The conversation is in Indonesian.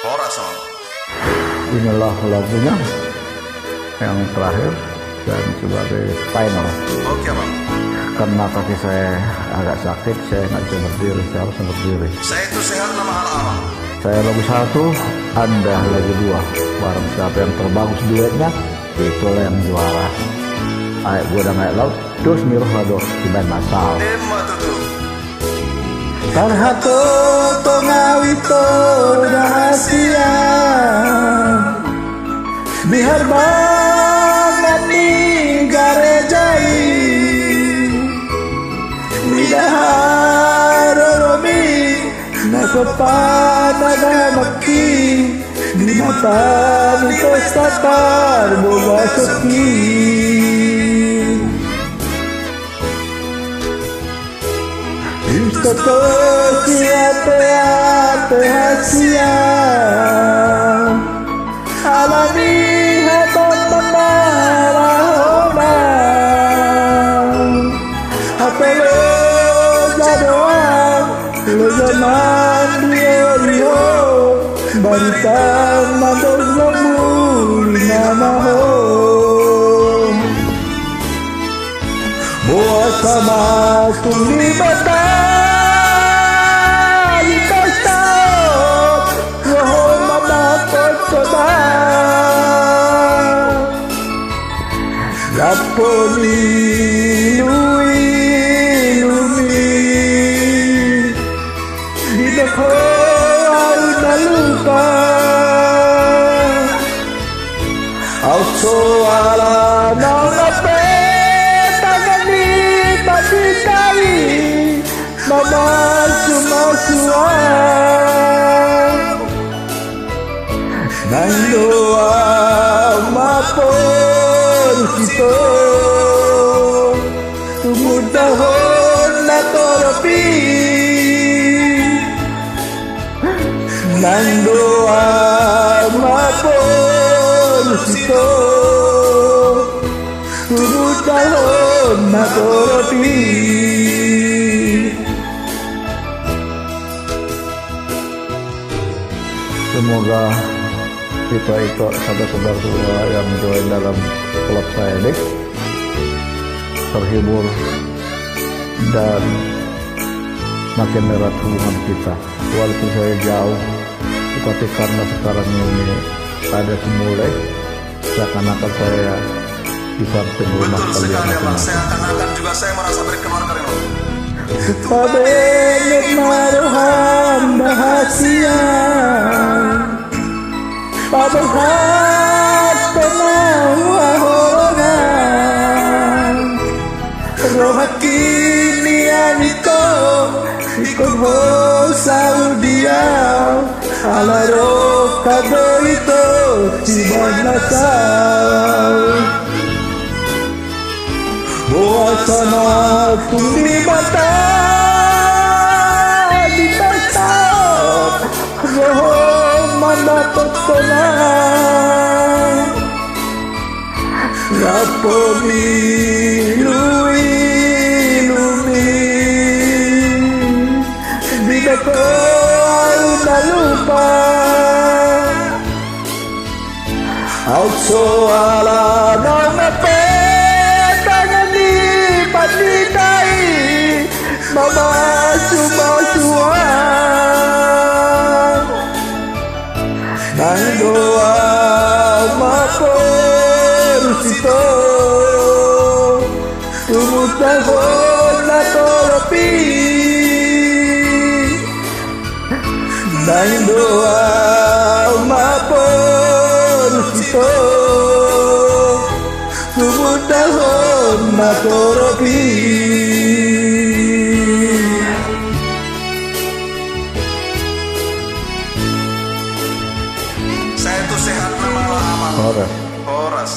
Ora son. Inilah lagunya yang terakhir dan sebagai final. Oke bang. Karena kaki saya agak sakit, saya nggak bisa berdiri, saya harus berdiri. Saya itu sehat nama abang. Saya lagu 1, Anda lagu 2. Barang siapa yang terbagus duetnya, itulah yang juara. Ayo gue udah naik laut, terus miruh lado di band masal. Emma tuh. Tarhato tongawito rahasia bihar banget nih garejai midaharo nasopanagamapi binatan ito satar boga sepi. Isto siate hasia alami hatot marahona apelo jadoan lo zaman dio baritan mandog zamul namaho boa sama tumibatan Lapoli lumi di ko na lupa auso ala nang tangan patikai mama sumasua nandoa mapo Sito tumudahon na toropi nandoa mapon sito tumudahon na toropi. Semoga itu saudara-saudara yang join dalam klub saya ini terhibur dan makin erat hubungan kita walaupun saya jauh, tetapi karena sekarang ini ada semulai seakan-akan saya di samping rumah Betul kalian sekali bang. masing-masing. Seakan-akan juga saya merasa berkeluarga dengan bang. Pabenet maruhan bahasia pabuhat penawahongan rohat kini anito ikut ho Saudia alaro kado itu ciban nasal buasana kundi mata di tasap roho mandapat tenang raponi lui lumi tidak kau tak lupa auso ala nama tangan di patikai mama suma nang doa mapor sito tumutahon na toropi nang doa mapor sito tumutahon na toropi. Saya itu sehat nama abang. Horas. Horas.